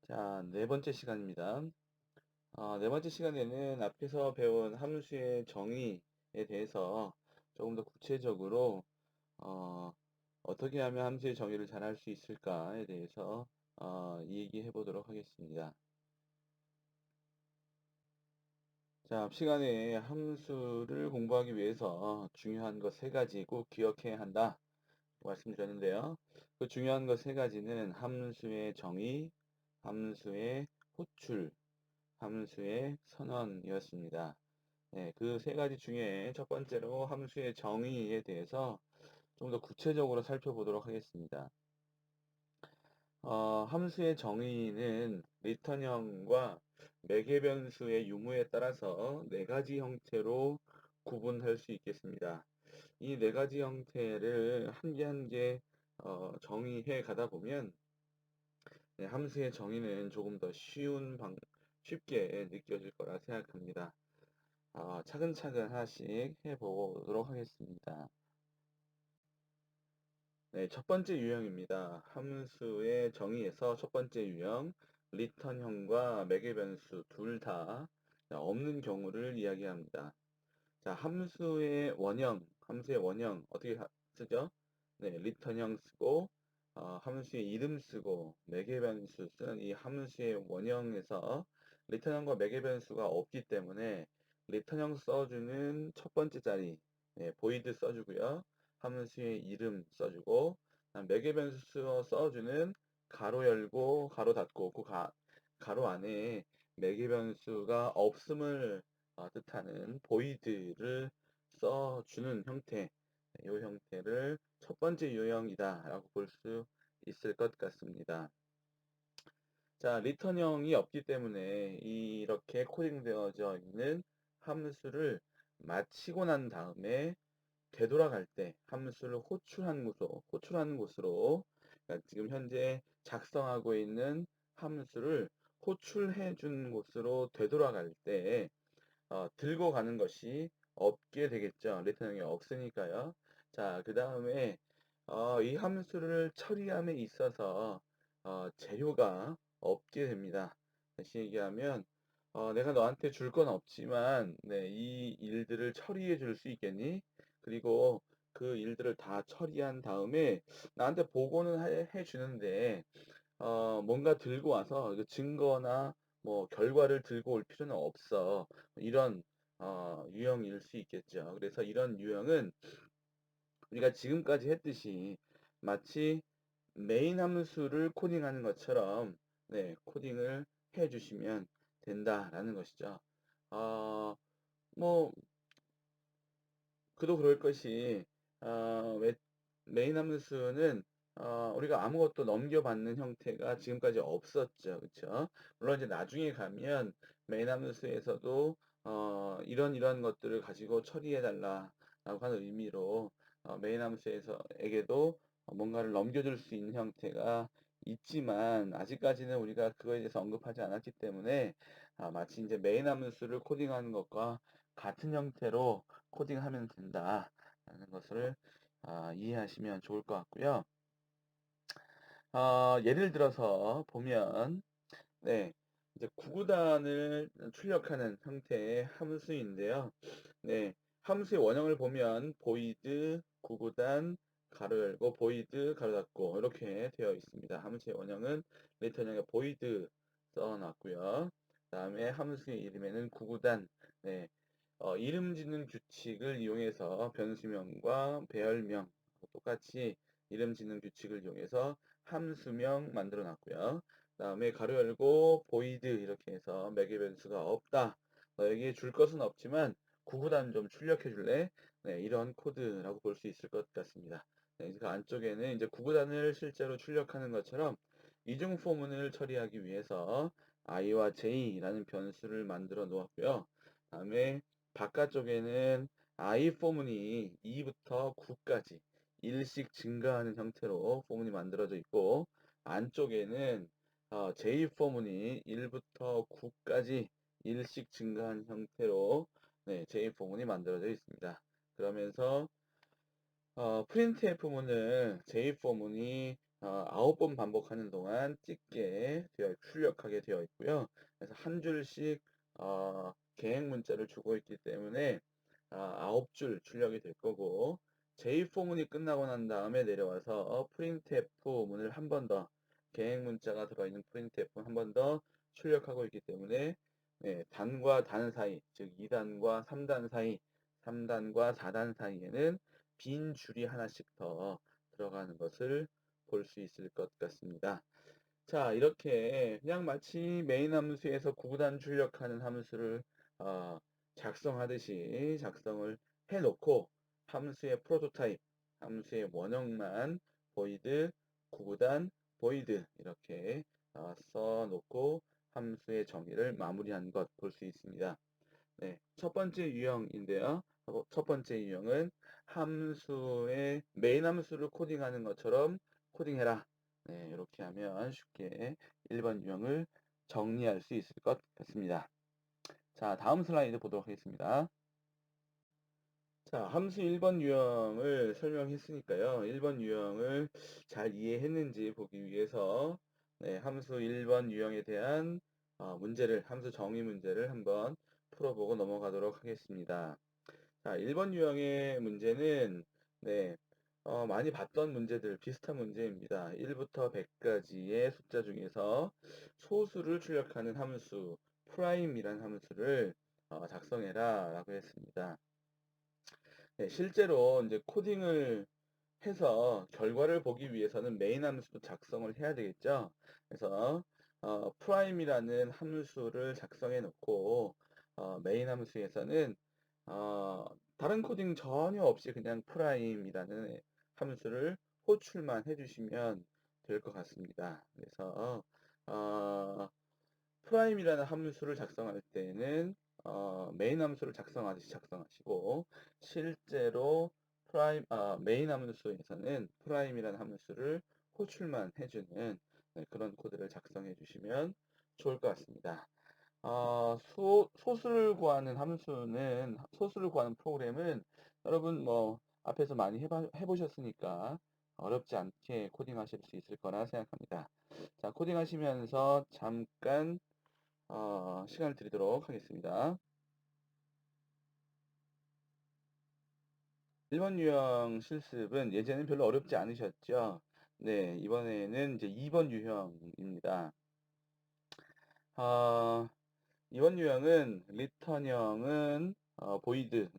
자, 네 번째 시간입니다. 네 번째 시간에는 앞에서 배운 함수의 정의에 대해서 조금 더 구체적으로 어, 어떻게 하면 함수의 정의를 잘 할 수 있을까에 대해서 얘기해 보도록 하겠습니다. 자, 앞 시간에 함수를 공부하기 위해서 중요한 것 세 가지 꼭 기억해야 한다 말씀드렸는데요. 그 중요한 것 세 가지는 함수의 정의, 함수의 호출, 함수의 선언이었습니다. 네, 그 세 가지 중에 첫 번째로 함수의 정의에 대해서 좀 더 구체적으로 살펴보도록 하겠습니다. 함수의 정의는 리턴형과 매개변수의 유무에 따라서 네 가지 형태로 구분할 수 있겠습니다. 이 네 가지 형태를 한 개 한 개 정의해 가다 보면 네, 함수의 정의는 조금 더 쉽게 느껴질 거라 생각합니다. 차근차근 하나씩 해보도록 하겠습니다. 네, 첫 번째 유형입니다. 함수의 정의에서 첫 번째 유형, 리턴형과 매개변수 둘 다 없는 경우를 이야기합니다. 자, 함수의 원형 어떻게 쓰죠? 네, 리턴형 쓰고 함수의 이름 쓰고 매개변수 쓰는 이 함수의 원형에서 리턴형과 매개변수가 없기 때문에 리턴형 써주는 첫 번째 자리 네, 보이드 써주고요. 함수의 이름 써주고 매개변수 써주는 가로 열고 가로 닫고 가로 안에 매개변수가 없음을 뜻하는 보이드를 써주는 형태, 이 형태를 첫 번째 유형이다라고 볼 수 있을 것 같습니다. 자, 리턴형이 없기 때문에 이렇게 코딩되어져 있는 함수를 마치고 난 다음에 되돌아갈 때 함수를 호출하는 곳으로 그러니까 지금 현재 작성하고 있는 함수를 호출해 준 곳으로 되돌아갈 때 들고 가는 것이 없게 되겠죠. 리턴형이 없으니까요. 자, 그 다음에 이 함수를 처리함에 있어서 재료가 없게 됩니다. 다시 얘기하면 내가 너한테 줄 건 없지만 네, 이 일들을 처리해 줄 수 있겠니? 그리고 그 일들을 다 처리한 다음에 나한테 보고는 해 주는데 뭔가 들고 와서 그 증거나 뭐 결과를 들고 올 필요는 없어. 이런 유형일 수 있겠죠. 그래서 이런 유형은 우리가 지금까지 했듯이 마치 메인 함수를 코딩하는 것처럼 네, 코딩을 해 주시면 된다라는 것이죠. 어, 뭐 그도 그럴 것이 왜 메인 함수는 우리가 아무것도 넘겨받는 형태가 지금까지 없었죠. 그쵸? 물론 이제 나중에 가면 메인 함수에서도 이런 것들을 가지고 처리해 달라라고 하는 의미로 메인 함수에서에게도 뭔가를 넘겨줄 수 있는 형태가 있지만 아직까지는 우리가 그거에 대해서 언급하지 않았기 때문에 마치 이제 메인 함수를 코딩하는 것과 같은 형태로 코딩하면 된다라는 것을 이해하시면 좋을 것 같고요. 예를 들어서 보면 네, 이제 구구단을 출력하는 형태의 함수인데요. 네, 함수의 원형을 보면 보이드 구구단 가로 열고 보이드 가로 닫고 이렇게 되어 있습니다. 함수의 원형은 리턴형에 보이드 써놨고요. 그다음에 함수의 이름에는 구구단 네, 이름 짓는 규칙을 이용해서 변수명과 배열명 똑같이 이름 짓는 규칙을 이용해서 함수명 만들어 놨고요. 다음에 가로 열고 보이드 이렇게 해서 매개 변수가 없다. 너에게 줄 것은 없지만 구구단 좀 출력해 줄래? 네, 이런 코드라고 볼 수 있을 것 같습니다. 네, 그 안쪽에는 이제 구구단을 실제로 출력하는 것처럼 이중 포문을 처리하기 위해서 i와 j라는 변수를 만들어 놓았고요. 다음에 바깥쪽에는 i 포문이 2부터 9까지 일씩 증가하는 형태로 포문이 만들어져 있고 안쪽에는 j 포문이 1부터 9까지 일씩 증가한 형태로 네, j 포문이 만들어져 있습니다. 그러면서 프린트f 문은 j 포문이 9번 반복하는 동안 출력하게 되어 있고요. 그래서 한 줄씩 계획 문자를 주고 있기 때문에 9줄 출력이 될 거고, J4문이 끝나고 난 다음에 내려와서 printf 문을 한 번 더, 계획 문자가 들어있는 printf 한 번 더 출력하고 있기 때문에, 네, 단과 단 사이, 즉 2단과 3단 사이, 3단과 4단 사이에는 빈 줄이 하나씩 더 들어가는 것을 볼 수 있을 것 같습니다. 자, 이렇게 그냥 마치 메인 함수에서 구단 출력하는 함수를 어, 작성하듯이 작성을 해놓고, 함수의 프로토타입, 함수의 원형만 void 구단 void 이렇게 써놓고 함수의 정의를 마무리한 것 볼 수 있습니다. 네, 첫 번째 유형인데요. 첫 번째 유형은 함수의 메인 함수를 코딩하는 것처럼 코딩해라. 네, 이렇게 하면 쉽게 1번 유형을 정리할 수 있을 것 같습니다. 자, 다음 슬라이드 보도록 하겠습니다. 자, 함수 1번 유형을 설명했으니까요. 1번 유형을 잘 이해했는지 보기 위해서, 네, 함수 1번 유형에 대한 함수 정의 문제를 한번 풀어보고 넘어가도록 하겠습니다. 자, 1번 유형의 문제는, 네, 많이 봤던 문제들, 비슷한 문제입니다. 1부터 100까지의 숫자 중에서 소수를 출력하는 함수, 프라임이라는 함수를 작성해라 라고 했습니다. 네, 실제로 이제 코딩을 해서 결과를 보기 위해서는 메인 함수도 작성을 해야 되겠죠. 그래서 prime이라는 함수를 작성해 놓고 메인 함수에서는 어, 다른 코딩 전혀 없이 그냥 prime이라는 함수를 호출만 해주시면 될 것 같습니다. 그래서 어, 프라임이라는 함수를 작성할 때는 메인 함수를 작성하듯이 작성하시고, 실제로 메인 함수에서는 프라임이라는 함수를 호출만 해주는, 네, 그런 코드를 작성해 주시면 좋을 것 같습니다. 소수를 구하는 프로그램은 여러분 뭐 앞에서 많이 해보셨으니까 어렵지 않게 코딩하실 수 있을 거라 생각합니다. 자, 코딩하시면서 잠깐 시간을 드리도록 하겠습니다. 1번 유형 실습은 예전엔 별로 어렵지 않으셨죠? 네, 이번에는 이제 2번 유형입니다. 어, 이번 유형은 리턴형은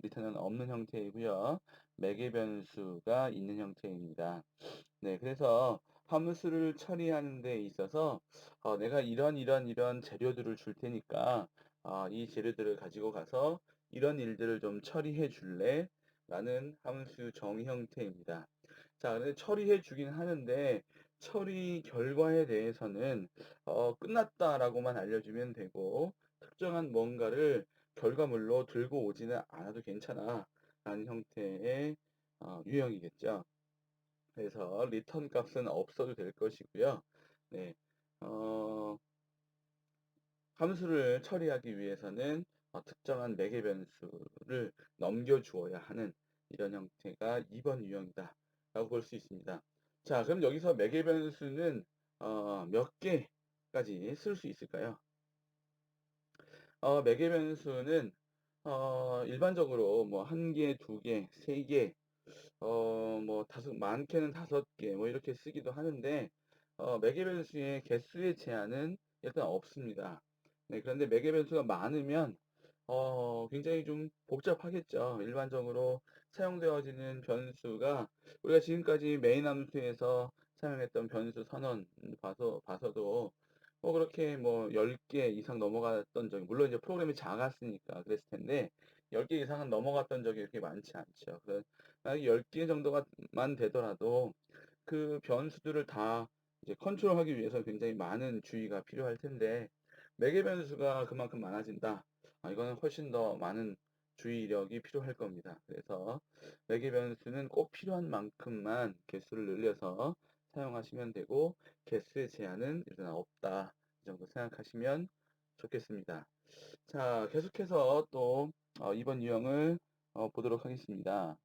리턴은 없는 형태이고요. 매개 변수가 있는 형태입니다. 네, 그래서 함수를 처리하는 데 있어서 내가 이런 재료들을 줄 테니까 이 재료들을 가지고 가서 이런 일들을 좀 처리해 줄래? 라는 함수 정의 형태입니다. 자, 근데 처리해 주긴 하는데 처리 결과에 대해서는 끝났다라고만 알려주면 되고, 특정한 뭔가를 결과물로 들고 오지는 않아도 괜찮아 라는 형태의 유형이겠죠. 그래서 리턴 값은 없어도 될 것이고요. 네, 어, 함수를 처리하기 위해서는 특정한 매개 변수를 넘겨주어야 하는 이런 형태가 2번 유형이다 라고 볼 수 있습니다. 자, 그럼 여기서 매개 변수는 몇 개까지 쓸 수 있을까요? 매개 변수는 일반적으로 뭐 한 개, 두 개, 세 개, 뭐 많게는 5개 뭐 이렇게 쓰기도 하는데, 매개 변수의 개수의 제한은 일단 없습니다. 네, 그런데 매개 변수가 많으면 굉장히 좀 복잡하겠죠. 일반적으로 사용되어지는 변수가, 우리가 지금까지 메인 함수에서 사용했던 변수 선언 봐서도 뭐 그렇게 뭐 10개 이상 넘어갔던 적이, 물론 이제 프로그램이 작았으니까 그랬을 텐데 10개 이상은 넘어갔던 적이 그렇게 많지 않죠. 그래서 10개 정도만 되더라도 그 변수들을 다 이제 컨트롤하기 위해서 굉장히 많은 주의가 필요할 텐데, 매개 변수가 그만큼 많아진다. 이거는 훨씬 더 많은 주의력이 필요할 겁니다. 그래서 매개 변수는 꼭 필요한 만큼만 개수를 늘려서 사용하시면 되고, 개수의 제한은 일단 없다. 이 정도 생각하시면 좋겠습니다. 자, 계속해서 또 이번 유형을 보도록 하겠습니다.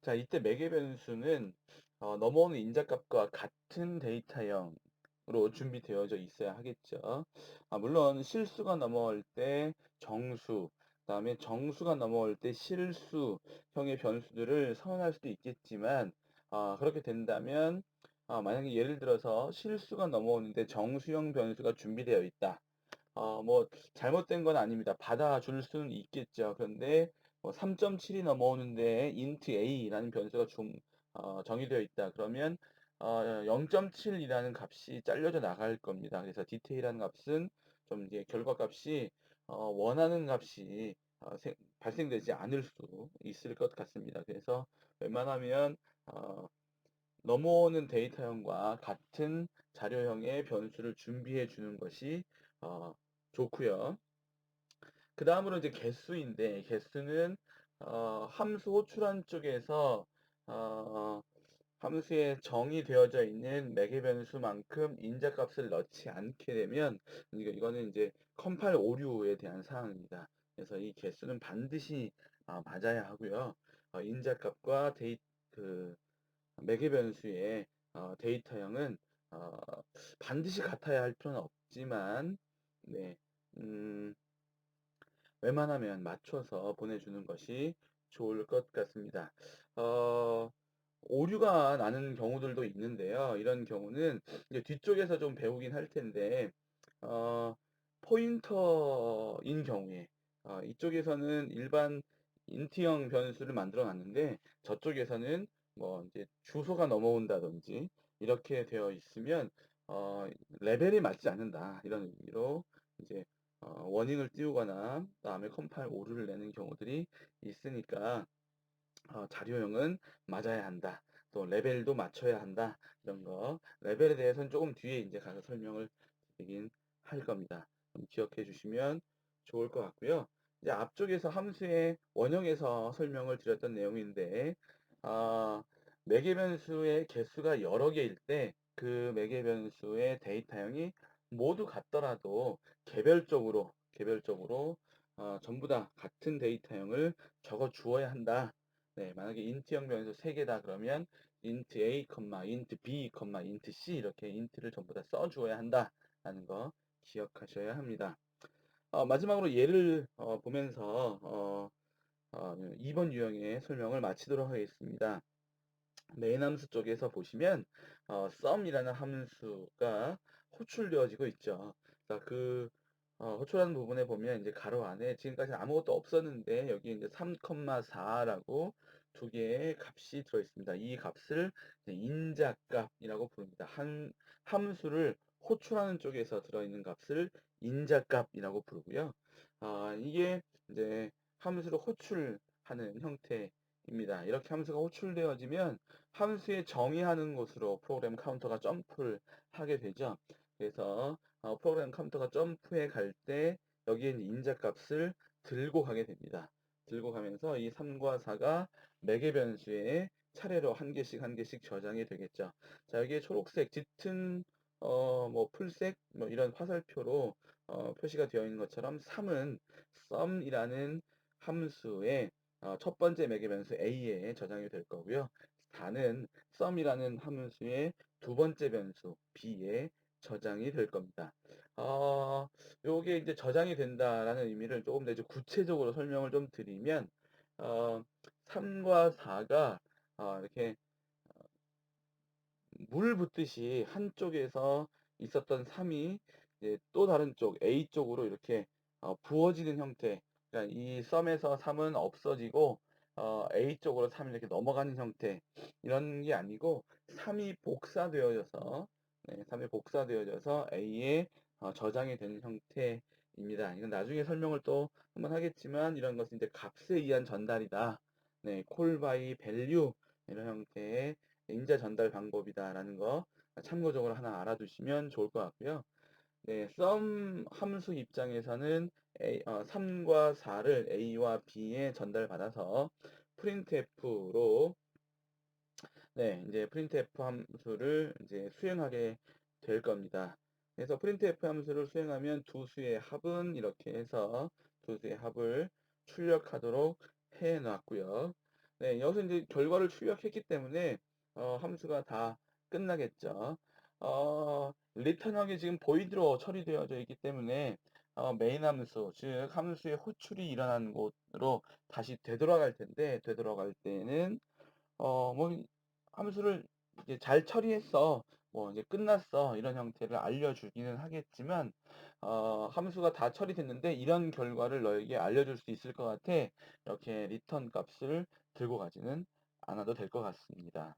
자, 이때 매개 변수는 넘어오는 인자값과 같은 데이터형으로 준비되어져 있어야 하겠죠. 물론 실수가 넘어올 때 정수, 그다음에 정수가 넘어올 때 실수형의 변수들을 선언할 수도 있겠지만, 그렇게 된다면 만약에 예를 들어서 실수가 넘어오는데 정수형 변수가 준비되어 있다. 뭐 잘못된 건 아닙니다. 받아줄 수는 있겠죠. 그런데 뭐 3.7이 넘어오는데 int a라는 변수가 정의되어 있다. 그러면 0.7이라는 값이 잘려져 나갈 겁니다. 그래서 디테일한 값은 좀 이제 결과값이 원하는 값이 발생되지 않을 수 있을 것 같습니다. 그래서 웬만하면 넘어오는 데이터형과 같은 자료형의 변수를 준비해 주는 것이 좋고요. 그 다음으로 이제 개수인데, 개수는 함수 호출한 쪽에서 어, 함수에 정의되어져 있는 매개 변수만큼 인자값을 넣지 않게 되면, 이거는 이제 컴파일 오류에 대한 사항입니다. 그래서 이 개수는 반드시 맞아야 하고요. 인자값과 그 매개 변수의 데이터형은 어, 반드시 같아야 할 필요는 없지만, 네, 음, 웬만하면 맞춰서 보내주는 것이 좋을 것 같습니다. 어, 오류가 나는 경우들도 있는데요. 이런 경우는 이제 뒤쪽에서 좀 배우긴 할 텐데, 어, 포인터인 경우에, 이쪽에서는 일반 인트형 변수를 만들어 놨는데, 저쪽에서는 뭐 이제 주소가 넘어온다든지, 이렇게 되어 있으면, 레벨이 맞지 않는다. 이런 의미로 이제 워닝을 띄우거나, 그다음에 컴파일 오류를 내는 경우들이 있으니까, 자료형은 맞아야 한다. 또 레벨도 맞춰야 한다. 이런 거. 레벨에 대해서는 조금 뒤에 이제 가서 설명을 드리긴 할 겁니다. 기억해 주시면 좋을 것 같고요. 이제 앞쪽에서 함수의 원형에서 설명을 드렸던 내용인데, 아, 매개 변수의 개수가 여러 개일 때 그 매개 변수의 데이터형이 모두 같더라도 개별적으로 전부 다 같은 데이터형을 적어 주어야 한다. 네, 만약에 int형 변수 3개다 그러면 int a, int b, int c 이렇게 int를 전부 다 써주어야 한다라는 거 기억하셔야 합니다. 마지막으로 예를 보면서 2번 유형의 설명을 마치도록 하겠습니다. 메인 함수 쪽에서 보시면 sum이라는 함수가 호출되어지고 있죠. 자, 그 호출하는 부분에 보면 이제 가로 안에 지금까지 아무것도 없었는데 여기 이제 3,4라고 두 개의 값이 들어 있습니다. 이 값을 인자값이라고 부릅니다. 함수를 호출하는 쪽에서 들어있는 값을 인자값이라고 부르고요. 이게 이제 함수를 호출하는 형태입니다. 이렇게 함수가 호출되어지면 함수에 정의하는 곳으로 프로그램 카운터가 점프를 하게 되죠. 그래서 프로그램 카운터가 점프해 갈 때 여기에 인자값을 들고 가게 됩니다. 들고 가면서 이 3과 4가 매개 변수에 차례로 한 개씩 한 개씩 저장이 되겠죠. 자, 여기에 초록색 짙은 뭐 풀색 뭐 이런 화살표로 표시가 되어 있는 것처럼 3은 sum이라는 함수의 첫 번째 매개 변수 a에 저장이 될 거고요. 4는 sum이라는 함수의 두 번째 변수 b에 저장이 될 겁니다. 요게 이제 저장이 된다라는 의미를 조금 더 이제 구체적으로 설명을 좀 드리면, 어, 3과 4가 이렇게 물 붓듯이 한쪽에서 있었던 3이 이제 또 다른 쪽 A 쪽으로 이렇게 부어지는 형태. 그러니까 이 썸에서 3은 없어지고 A 쪽으로 3이 이렇게 넘어가는 형태. 이런 게 아니고 3이 복사되어져서 3이 복사되어져서 A에 저장이 되는 형태입니다. 이건 나중에 설명을 또 한번 하겠지만 이런 것은 이제 값에 의한 전달이다. 네, call by value 이런 형태의 인자 전달 방법이다라는 거 참고적으로 하나 알아두시면 좋을 것 같고요. 네, sum 함수 입장에서는 3과 4를 A와 B에 전달받아서 printf로 이제 printf 함수를 이제 수행하게 될 겁니다. 그래서 printf 함수를 수행하면 두 수의 합은 이렇게 해서 두 수의 합을 출력하도록 해 놨고요. 네, 여기서 이제 결과를 출력했기 때문에 함수가 다 끝나겠죠. 리턴형이 지금 보이드로 처리되어져 있기 때문에 메인 함수, 즉 함수의 호출이 일어난 곳으로 다시 되돌아갈 텐데, 되돌아갈 때는 뭐 함수를 이제 "잘 처리했어." 뭐 이제 "끝났어." 이런 형태를 알려주기는 하겠지만 함수가 다 처리됐는데 "이런 결과를 너에게 알려줄 수 있을 것 같아." 이렇게 리턴 값을 들고 가지는 않아도 될 것 같습니다.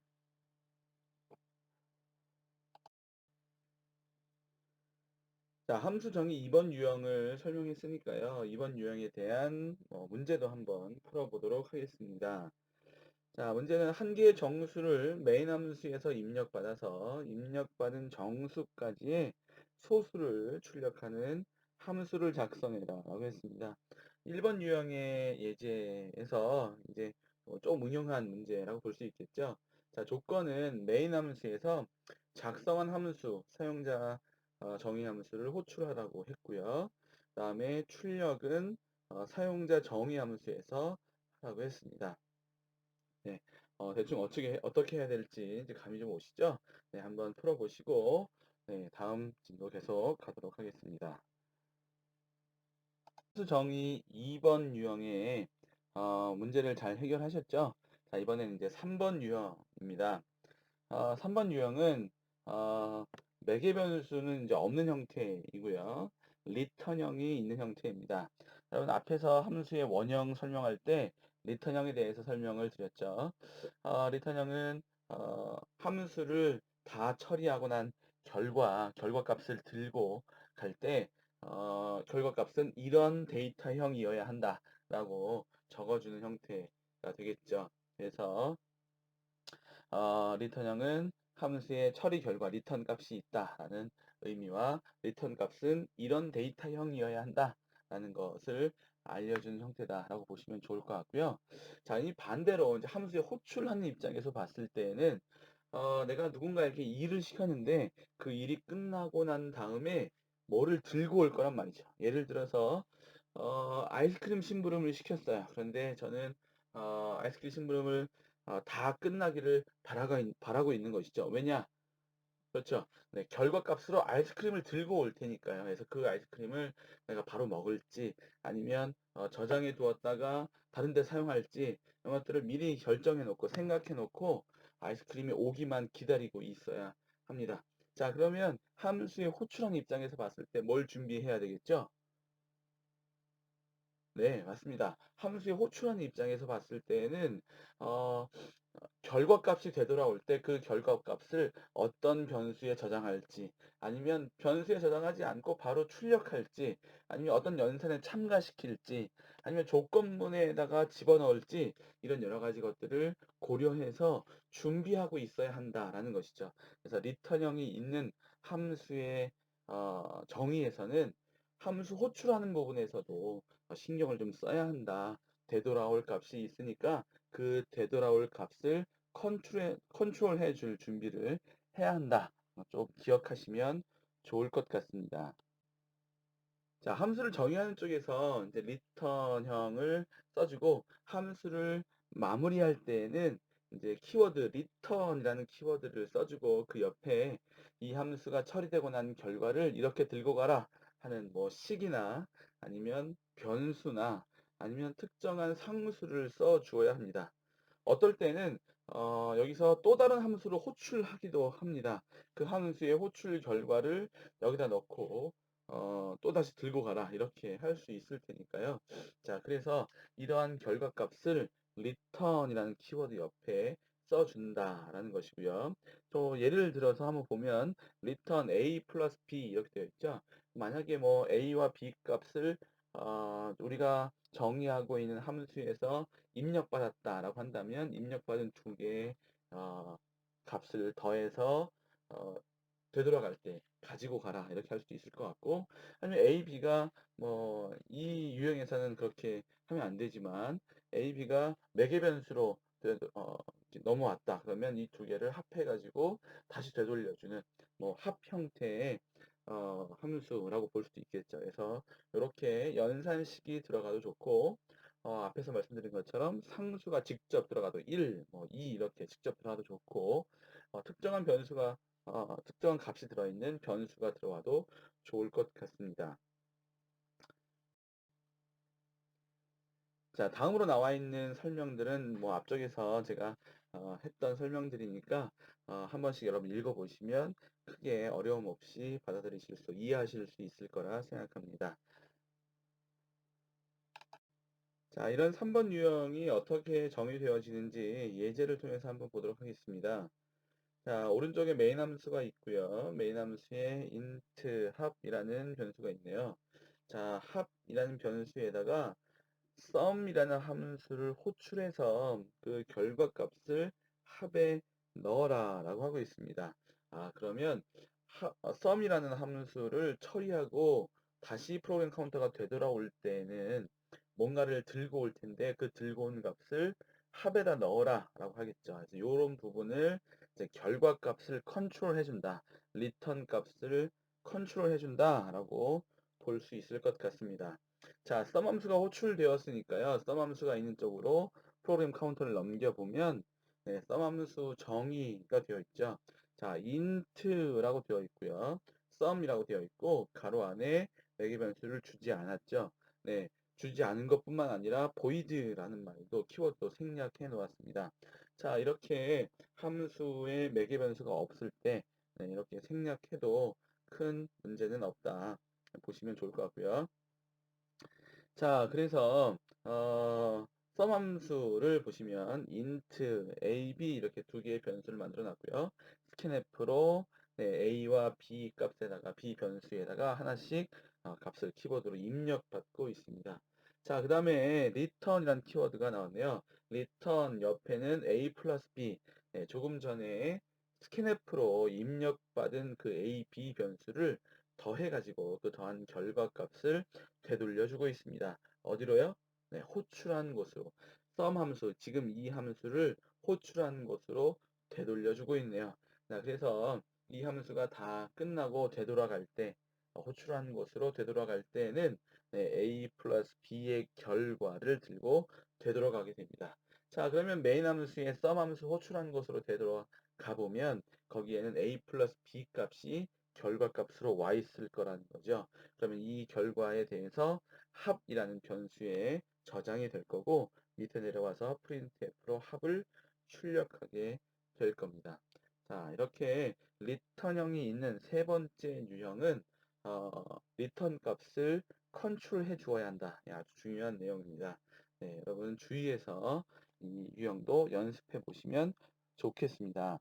자, 함수 정의 2번 유형을 설명했으니까요. 2번 유형에 대한 문제도 한번 풀어보도록 하겠습니다. 자, 문제는 한 개의 정수를 메인 함수에서 입력받아서 입력받은 정수까지의 소수를 출력하는 함수를 작성해라 라고 했습니다. 1번 유형의 예제에서 이제 좀 응용한 문제라고 볼 수 있겠죠. 자, 조건은 메인 함수에서 작성한 함수, 사용자 정의 함수를 호출하라고 했고요. 그 다음에 출력은 사용자 정의 함수에서 하라고 했습니다. 네. 대충 어떻게 해야 될지 이제 감이 좀 오시죠? 네, 한번 풀어보시고, 네, 다음 진도 계속 가도록 하겠습니다. 수정의 2번 유형의 문제를 잘 해결하셨죠? 자, 이번에는 이제 3번 유형입니다. 3번 유형은 매개 변수는 이제 없는 형태이고요. 리턴형이 있는 형태입니다. 여러분 앞에서 함수의 원형 설명할 때 리턴형에 대해서 설명을 드렸죠. 리턴형은 함수를 다 처리하고 난 결과값을 들고 갈 때 결과값은 이런 데이터형이어야 한다라고 적어주는 형태가 되겠죠. 그래서 리턴형은 함수의 처리 결과 리턴 값이 있다라는 의미와 리턴 값은 이런 데이터형이어야 한다라는 것을 알려주는 형태다라고 보시면 좋을 것 같고요. 자, 이 반대로 이제 함수의 호출하는 입장에서 봤을 때는 내가 누군가에게 일을 시켰는데 그 일이 끝나고 난 다음에 뭐를 들고 올 거란 말이죠. 예를 들어서 아이스크림 심부름을 시켰어요. 그런데 저는 아이스크림 심부름을 다 끝나기를 바라고 있는 것이죠. 왜냐? 그렇죠. 네, 결과값으로 아이스크림을 들고 올 테니까요. 그래서 그 아이스크림을 내가 바로 먹을지 아니면 저장해 두었다가 다른 데 사용할지 이런 것들을 미리 결정해 놓고 생각해 놓고 아이스크림이 오기만 기다리고 있어야 합니다. 자, 그러면 함수의 호출한 입장에서 봤을 때 뭘 준비해야 되겠죠? 네, 맞습니다. 함수의 호출하는 입장에서 봤을 때는 어, 결과값이 되돌아올 때 그 결과값을 어떤 변수에 저장할지 아니면 변수에 저장하지 않고 바로 출력할지 아니면 어떤 연산에 참가시킬지 아니면 조건문에다가 집어넣을지 이런 여러 가지 것들을 고려해서 준비하고 있어야 한다라는 것이죠. 그래서 리턴형이 있는 함수의 정의에서는 함수 호출하는 부분에서도 신경을 좀 써야 한다. 되돌아올 값이 있으니까 그 되돌아올 값을 컨트롤해 줄 준비를 해야 한다. 좀 기억하시면 좋을 것 같습니다. 자, 함수를 정의하는 쪽에서 이제 리턴형을 써주고 함수를 마무리할 때에는 이제 키워드 return이라는 키워드를 써주고 그 옆에 이 함수가 처리되고 난 결과를 이렇게 들고 가라 하는 뭐 식이나 아니면 변수나 아니면 특정한 상수를 써 주어야 합니다. 어떨 때는 여기서 또 다른 함수를 호출하기도 합니다. 그 함수의 호출 결과를 여기다 넣고 또다시 들고 가라 이렇게 할 수 있을 테니까요. 자, 그래서 이러한 결과값을 return이라는 키워드 옆에 써준다라는 것이고요. 또 예를 들어서 한번 보면 return a 플러스 b 이렇게 되어 있죠. 만약에 뭐 a와 b 값을 우리가 정의하고 있는 함수에서 입력받았다라고 한다면 입력받은 두 개의 어, 값을 더해서 어, 되돌아갈 때 가지고 가라 이렇게 할 수도 있을 것 같고 아니면 A, B가 뭐 이 유형에서는 그렇게 하면 안 되지만 A, B가 매개 변수로 이제 넘어왔다 그러면 이 두 개를 합해 가지고 다시 되돌려주는 뭐 합 형태의 함수라고 볼 수도 있겠죠. 그래서 이렇게 연산식이 들어가도 좋고 앞에서 말씀드린 것처럼 상수가 직접 들어가도 1, 뭐 2 이렇게 직접 들어가도 좋고, 특정한 값이 들어있는 변수가 들어와도 좋을 것 같습니다. 자, 다음으로 나와 있는 설명들은 뭐 앞쪽에서 제가 했던 설명들이니까 한 번씩 여러분 읽어보시면 크게 어려움 없이 받아들이실 수, 이해하실 수 있을 거라 생각합니다. 자, 이런 3번 유형이 어떻게 정의되어지는지 예제를 통해서 한번 보도록 하겠습니다. 자, 오른쪽에 메인 함수가 있고요. 메인 함수에 int 합이라는 변수가 있네요. 자, 합이라는 변수에다가 sum이라는 함수를 호출해서 그 결과값을 합에 넣어라 라고 하고 있습니다. 그러면 sum이라는 함수를 처리하고 다시 프로그램 카운터가 되돌아올 때는 뭔가를 들고 올 텐데 그 들고 온 값을 합에다 넣어라 라고 하겠죠. 그래서 이런 부분을 이제 결과값을 컨트롤 해준다. 리턴 값을 컨트롤 해준다 라고 볼 수 있을 것 같습니다. 자, sum 함수가 호출되었으니까요. sum 함수가 있는 쪽으로 프로그램 카운터를 넘겨보면 네, sum 함수 정의가 되어 있죠. 자, int라고 되어 있고요. sum이라고 되어 있고 가로 안에 매개 변수를 주지 않았죠. 네, 주지 않은 것뿐만 아니라 void라는 말도 키워드도 생략해 놓았습니다. 자, 이렇게 함수의 매개 변수가 없을 때 네, 이렇게 생략해도 큰 문제는 없다. 보시면 좋을 것 같고요. 자, 그래서 sum 함수를 보시면 int ab 이렇게 두 개의 변수를 만들어 놨고요. scanf로 네, a와 b 값에다가 b 변수에다가 하나씩 값을 키워드로 입력받고 있습니다. 자, 그 다음에 return이라는 키워드가 나왔네요. return 옆에는 a 플러스 b, 네, 조금 전에 scanf로 입력받은 그 a, b 변수를 더해가지고 그 더한 결과값을 되돌려주고 있습니다. 어디로요? 네, 호출한 곳으로. sum 함수, 지금 이 함수를 호출한 곳으로 되돌려주고 있네요. 자, 그래서 이 함수가 다 끝나고 되돌아갈 때, 호출한 곳으로 되돌아갈 때는 네, a 플러스 b의 결과를 들고 되돌아가게 됩니다. 자, 그러면 메인 함수의 sum 함수 호출한 곳으로 되돌아가 보면 거기에는 a 플러스 b 값이 결과값으로 와 있을 거라는 거죠. 그러면 이 결과에 대해서 합이라는 변수에 저장이 될 거고 밑에 내려와서 printf로 합을 출력하게 될 겁니다. 자, 이렇게 리턴형이 있는 세 번째 유형은 리턴 값을 컨트롤해 주어야 한다. 아주 중요한 내용입니다. 네, 여러분 주의해서 이 유형도 연습해 보시면 좋겠습니다.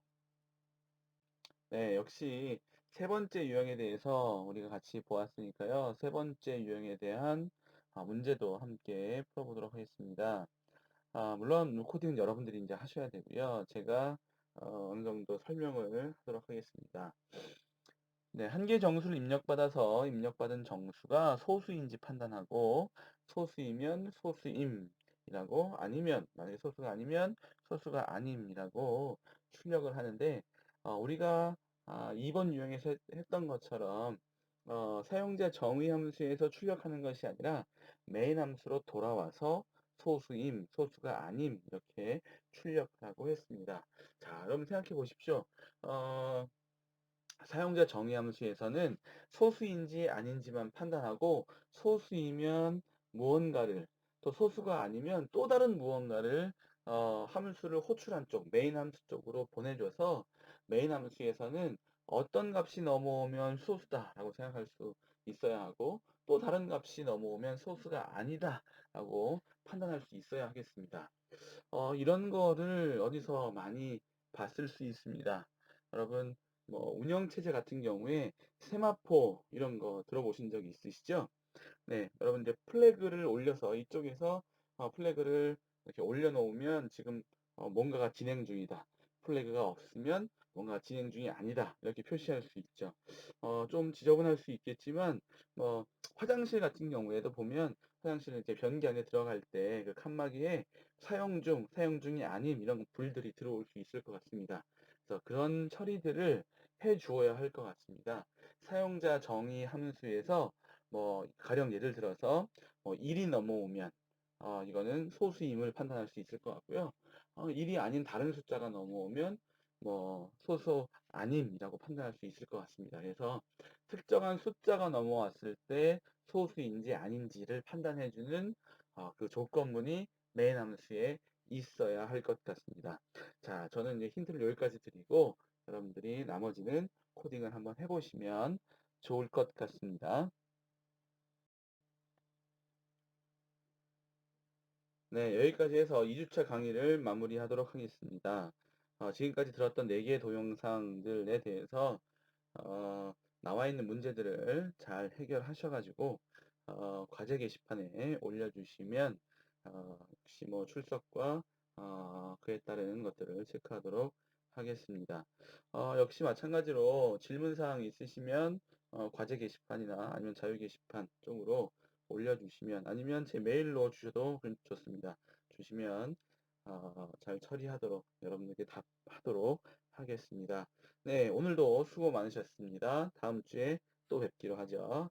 네, 역시 세 번째 유형에 대해서 우리가 같이 보았으니까요. 세 번째 유형에 대한 문제도 함께 풀어보도록 하겠습니다. 물론 코딩은 여러분들이 이제 하셔야 되고요. 제가 어느 정도 설명을 하도록 하겠습니다. 네, 한 개 정수를 입력받아서 입력받은 정수가 소수인지 판단하고 소수이면 소수임이라고 아니면 만약에 소수가 아니면 소수가 아님이라고 출력을 하는데 우리가 2번 유형에서 했던 것처럼 사용자 정의 함수에서 출력하는 것이 아니라 메인 함수로 돌아와서 소수임, 소수가 아님 이렇게 출력하고 했습니다. 자, 여러분 생각해 보십시오. 사용자 정의 함수에서는 소수인지 아닌지만 판단하고 소수이면 무언가를 또 소수가 아니면 또 다른 무언가를 함수를 호출한 쪽 메인 함수 쪽으로 보내줘서 메인 함수에서는 어떤 값이 넘어오면 소수다 라고 생각할 수 있어야 하고 또 다른 값이 넘어오면 소수가 아니다 라고 판단할 수 있어야 하겠습니다. 이런 거를 어디서 많이 봤을 수 있습니다. 여러분, 뭐, 운영체제 같은 경우에 세마포 이런 거 들어보신 적 있으시죠? 네, 여러분 이제 플래그를 올려서 이쪽에서 플래그를 이렇게 올려놓으면 지금 뭔가가 진행 중이다. 플래그가 없으면 뭔가 진행 중이 아니다. 이렇게 표시할 수 있죠. 좀 지저분할 수 있겠지만 뭐 화장실 같은 경우에도 보면 화장실에 이제 변기 안에 들어갈 때 그 칸막이에 사용 중이 아님 이런 불들이 들어올 수 있을 것 같습니다. 그래서 그런 처리들을 해 주어야 할 것 같습니다. 사용자 정의 함수에서 뭐 가령 예를 들어서 1이 넘어오면 이거는 소수임을 판단할 수 있을 것 같고요. 1이 아닌 다른 숫자가 넘어오면 뭐 소수 아님이라고 판단할 수 있을 것 같습니다. 그래서 특정한 숫자가 넘어왔을 때 소수인지 아닌지를 판단해 주는 그 조건문이 메인 함수에 있어야 할 것 같습니다. 자, 저는 이제 힌트를 여기까지 드리고 여러분들이 나머지는 코딩을 한번 해 보시면 좋을 것 같습니다. 네, 여기까지 해서 2주차 강의를 마무리하도록 하겠습니다. 지금까지 들었던 4개의 동영상들에 대해서 어, 나와 있는 문제들을 잘 해결하셔 가지고 과제 게시판에 올려주시면 혹시 뭐 출석과 그에 따른 것들을 체크하도록 하겠습니다. 역시 마찬가지로 질문사항 있으시면 과제 게시판이나 아니면 자유 게시판 쪽으로 올려주시면, 아니면 제 메일로 주셔도 좋습니다. 주시면 잘 처리하도록, 여러분에게 답하도록 하겠습니다. 네, 오늘도 수고 많으셨습니다. 다음 주에 또 뵙기로 하죠.